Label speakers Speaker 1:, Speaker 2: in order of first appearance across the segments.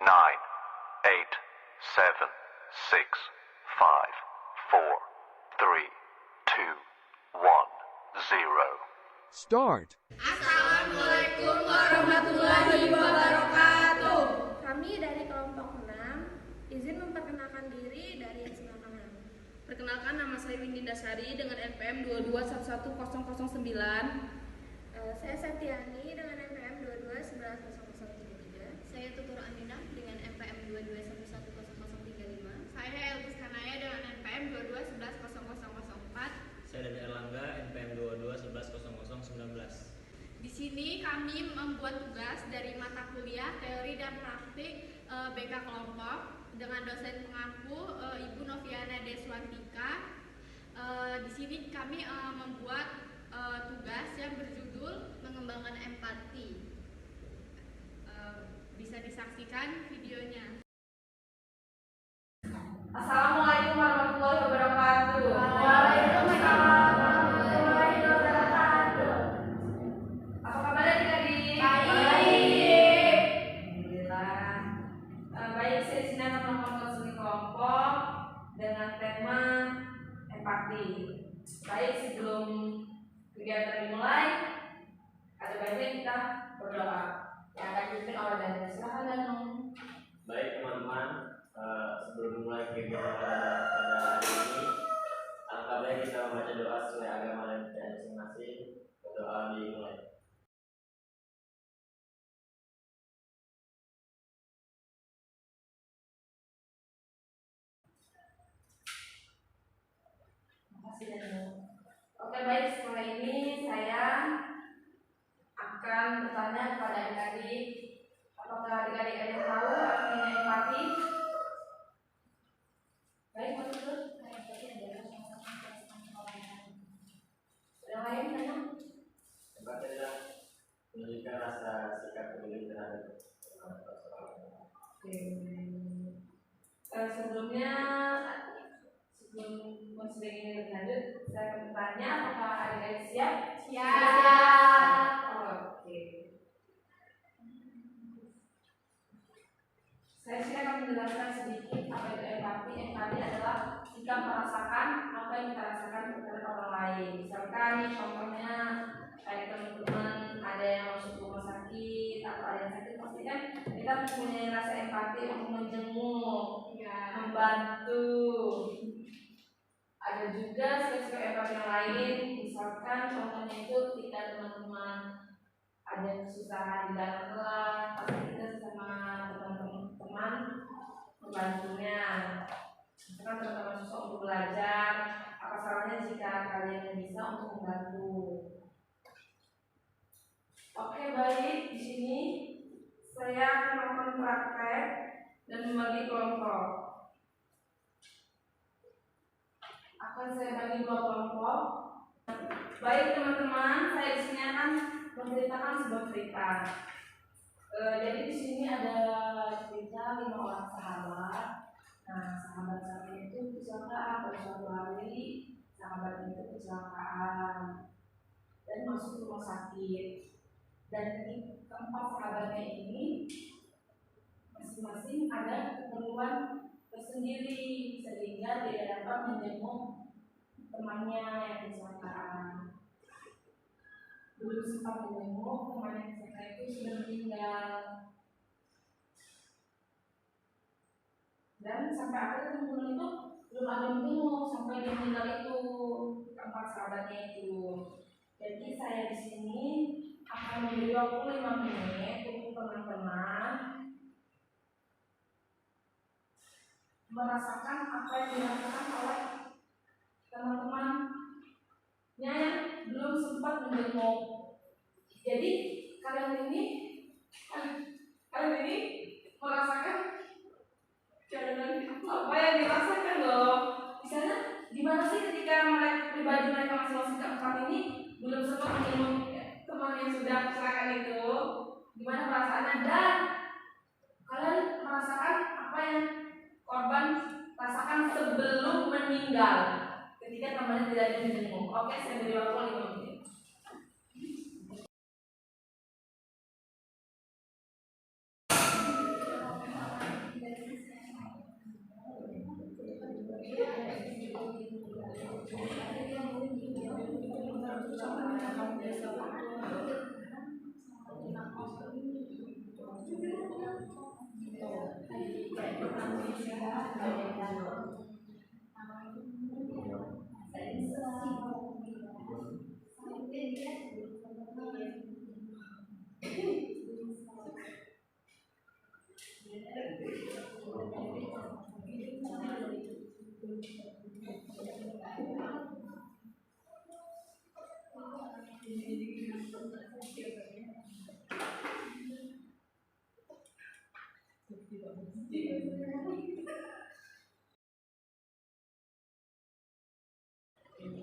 Speaker 1: 9, 8, 7, 6, 5, 4, 3, 2, 1, 0.
Speaker 2: Start.
Speaker 3: Assalamualaikum warahmatullahi wabarakatuh.
Speaker 4: Kami dari kelompok 6 izin memperkenalkan diri dari yang sebelah kanan.
Speaker 3: Perkenalkan, nama saya Windy Dasari dengan NPM 2211009.
Speaker 4: Saya Septiani dengan NPM 22110033.
Speaker 5: Saya Tutur Andina dengan NPM 22110035.
Speaker 6: Saya Elvis Kanaya dengan NPM 22110004.
Speaker 7: Saya Dani Erlangga, NPM 22110019.
Speaker 6: Di sini kami membuat tugas dari mata kuliah teori dan praktik BK kelompok dengan dosen pengampu Ibu Noviana Deswantika. Di sini kami membuat tugas yang berjudul mengembangkan empati. Bisa disaksikan videonya.
Speaker 3: Assalamualaikum warahmatullahi wabarakatuh.
Speaker 4: Waalaikumsalam warahmatullahi wabarakatuh.
Speaker 3: Apa kabar adik-adik?
Speaker 4: Baik.
Speaker 3: Alhamdulillah. Baik, saya di sini akan melakukan studi kelompok dengan tema empati. Baik, sebelum kegiatan dimulai, ada baiknya kita berdoa. Yang akan dipimpin oleh Daniel. Silakan Daniel.
Speaker 7: Baik teman-teman, sebelum mulai kegiatan pada hari ini, alangkah baik kita membaca doa sesuai agama dan kepercayaan masing-masing. Berdoa dimulai.
Speaker 3: Terima kasih Daniel. Oke, baik, setelah ini saya akan bertanya kepada adik-adik, apakah adik-adik ada yang tahu artinya empati? Baik, betul. Yang lain tanya?
Speaker 7: Empati adalah menunjukkan rasa sikap peduli terhadap
Speaker 3: Oke. Sebelum konseling ini berlanjut, saya akan bertanya apakah adik-adik siap?
Speaker 4: Siap.
Speaker 3: Oke. Saya akan menjelaskan sedikit apa itu empati. Empati adalah sikap merasakan apa yang kita rasakan kepada orang lain. Misalkan nih contohnya kayak teman-teman ada yang masuk rumah sakit atau ada yang sakit, pasti kan kita mempunyai rasa empati untuk menjenguk, membantu. Ada juga sikap empati yang lain, misalkan contohnya itu ketika teman-teman ada kesusahan di dalam kelas, pasti kita sama teman-teman membantunya. Misalkan teman-teman susah untuk belajar, apa salahnya jika kalian bisa untuk membantu. Oke, baik, di sini saya akan melakukan praktek dan membagi kelompok. Akan saya bagi dua kelompok. Baik teman-teman, saya di sini akan menceritakan sebuah cerita. Jadi di sini ada cerita 5 orang sahabat. Nah, sahabat itu kecelakaan pada suatu hari. Sahabat itu kecelakaan dan masuk rumah sakit. Dan di keempat sahabatnya ini masing-masing ada keperluan tersendiri sehingga dia dapat menjenguk temannya yang kecelakaan. Belum sempat menjenguk, temannya kecelakaan itu sudah meninggal. Dan sampai akhirnya teman itu belum ada menjenguk sampai dia meninggal itu, keempat sahabatnya itu. Jadi saya di sini akan memberi 25 menit untuk teman-teman merasakan apa yang dirasakan oleh teman-temannya yang belum sempat menjenguk. Jadi kalian ini merasakan apa yang dirasakan loh. Misalnya gimana sih ketika pribadi mereka masing-masing keempat ini belum sempat menjenguk teman yang sudah kecelakaan itu, gimana perasaannya, dan kalian merasakan apa yang korban rasakan sebelum meninggal ketika temannya tidak ada menjenguk. Oke, saya beri waktu 5 menit.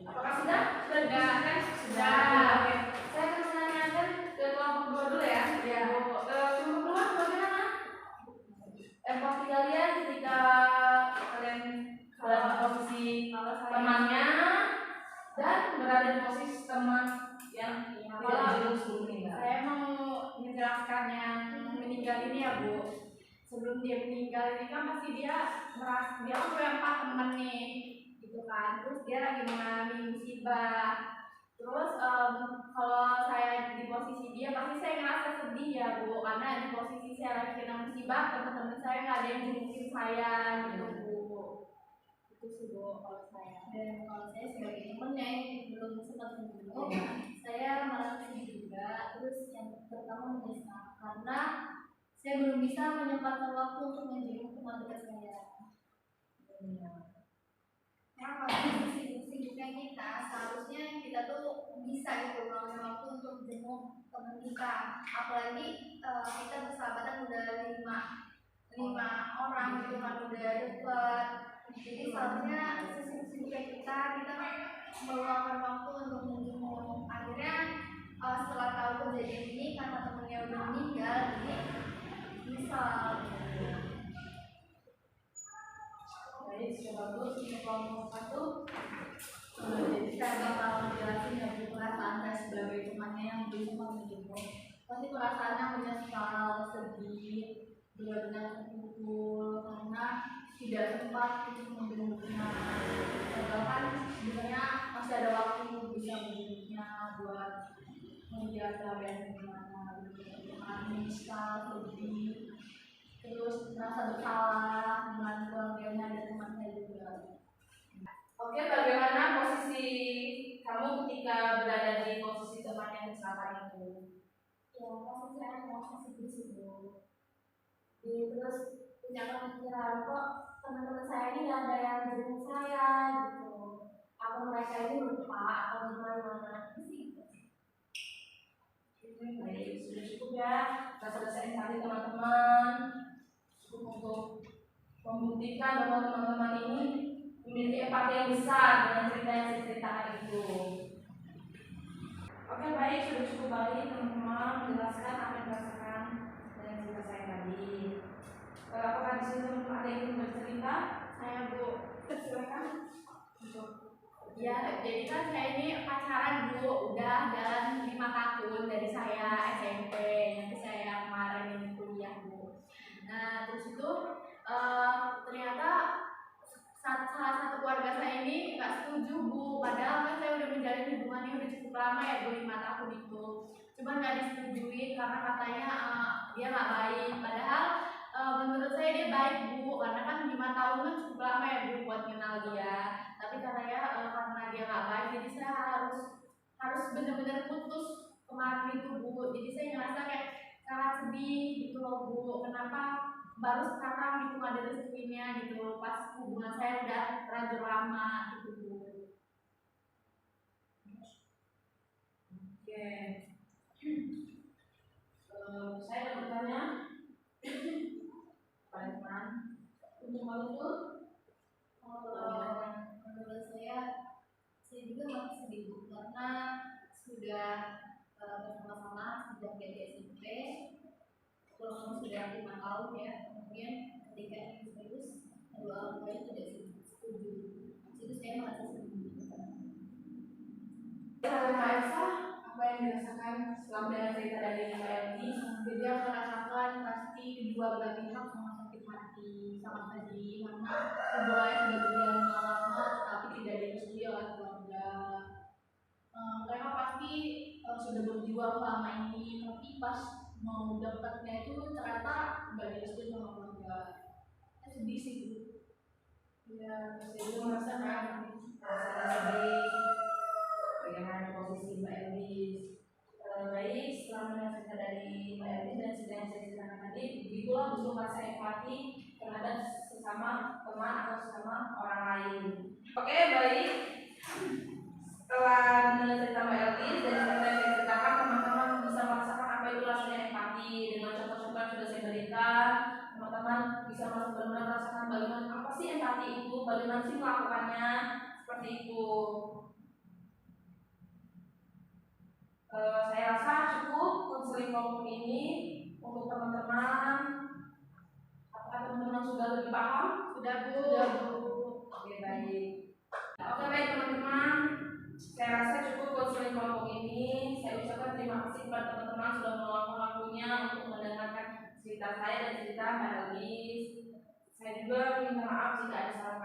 Speaker 3: Apakah sudah? Sudah kan? Sudah. Oke. Saya akan menanyakan ke kelompok dua dulu ya. Ya. Kelompok dua bagaimana? Empati kalian ketika kalian berada di posisi temannya dan berada di posisi teman yang tidak belum sebelumnya.
Speaker 6: Saya mau menjelaskan yang meninggal ini ya Bu. Sebelum dia meninggal ini kan pasti dia merasa dia kan punya 4 teman nih, gitu kan. Terus dia lagi mengalami musibah. Terus kalau saya di posisi dia pasti saya ngerasa sedih ya Bu, karena di posisi saya lagi kena musibah, teman-teman saya nggak ada yang julukin saya gitu Bu. Itu sih Bu kalau saya.
Speaker 5: Dan kalau saya sebagai temennya yang belum sempat menjenguk, saya merasa sedih juga. Terus yang pertama menyesal karena saya belum bisa menyempatkan waktu untuk menjenguk teman dekat saya. Karena kalau sibuk-sibuknya kita, seharusnya kita tuh bisa gitu meluangkan waktu untuk jenguk teman kita. Apalagi kita bersahabatan udah lima orang gitu kan, udah deket. Jadi seharusnya sesibuk-sibuknya kita meluangkan waktu untuk menjenguk. Akhirnya setelah tahu kejadian ini karena temennya udah meninggal, jadi misal
Speaker 3: Baik, coba dulu untuk kelompok satu. Jadi saya bakal menjelasin ya perasaan saya sebagai temannya yang belum sempat menjenguk. Pasti perasaannya menyesal, sedih, benar-benar terpukul karena tidak sempat untuk menjenguknya. Bahkan sebenarnya masih ada waktu bisa menjenguknya buat melihat keadaan gimana, menyesal, sedih, terus merasa bersalah dengan keluarganya dan temannya juga. Oke, bagaimana posisi kamu ketika berada di posisi teman yang kecelakaan itu?
Speaker 5: ya pasti saya posisi di situ. Terus punya pemikiran kok teman-teman saya ini nggak ada yang jenguk saya gitu. Apa mereka ini lupa atau gimana sih?
Speaker 3: Baik, sudah cukup ya. Kita selesaikan tadi teman-teman. Cukup untuk membuktikan bahwa teman-teman ini memiliki empati yang besar dengan cerita yang saya ceritakan itu. Oke, baik, sudah cukup baik teman-teman menjelaskan apa yang dirasakan dengan cerita saya tadi. Apakah di sini teman-teman ada yang ingin bercerita?
Speaker 6: Saya Bu,
Speaker 3: Silakan.
Speaker 6: ya jadi kan saya ini pacaran Bu, udah dalam 5 tahun dari saya SMP, nanti saya kemarin ini kuliah Bu. Nah terus itu ternyata salah satu keluarga saya ini nggak setuju Bu, padahal kan saya udah menjalin hubungannya udah cukup lama ya Bu, 5 tahun itu. Cuma nggak disetujui karena katanya dia nggak baik, padahal menurut saya dia baik Bu, karena kan 5 tahun kan cukup lama ya Bu buat kenal dia. Tapi katanya karena dia nggak baik, jadi saya harus benar-benar putus kemarin itu Bu. Jadi saya ngerasa kayak sangat sedih gitu loh Bu, kenapa baru sekarang gitu ada rezekinya gitu, pas hubungan saya udah terlanjur lama gitu Bu.
Speaker 3: Oke. Saya mau bertanya Pak Irfan, untuk hal itu
Speaker 5: Menurut saya juga masih sedih Bu, karena sudah bersama-sama sejak dari SMP, walaupun sudah 5 tahun ya, kemudian ketika ini serius, kedua orang tuanya tidak setuju. Itu saya merasa sedih.
Speaker 3: Kak Elsa, apa yang dirasakan selama dengan cerita dari Mbak Elvi?
Speaker 6: Jadi yang merasakan pasti kedua belah pihak sama sakit hati, sangat sedih karena hubungannya sudah berjalan lama tapi tidak direstui oleh keluarga. Mereka
Speaker 5: sudah berjuang selama ini, tapi pas mau dapatnya itu ternyata nggak direstui sama keluarga. Sedih sih Bu.
Speaker 3: Ya, saya merasakan sedih bagaimana posisi Mbak Elis. Baik, setelah mendengar cerita dari Mbak Elis dan cerita yang saya ceritakan tadi, begitulah bentuk rasa empati terhadap sesama teman atau sesama orang lain. Oke, baik. Setelah mendengar cerita Mbak Elis dan cerita yang saya ceritakan, teman-teman bisa merasakan apa itu rasanya empati. Dengan contoh-contoh yang sudah saya berikan, teman-teman bisa benar-benar merasakan bagaimana apa sih empati itu, bagaimana sih melakukannya, seperti itu. Saya rasa cukup konseling kelompok ini untuk teman-teman. Apakah teman-teman sudah lebih paham?
Speaker 6: Sudah Bu.
Speaker 3: Sudah Bu. Oke, baik. Oke, baik teman-teman. Saya rasa cukup konseling kelompok ini. Saya ucapkan terima kasih kepada teman-teman sudah meluangkan waktunya untuk mendengarkan cerita saya dan cerita Mbak Elis. Saya juga minta maaf jika ada salah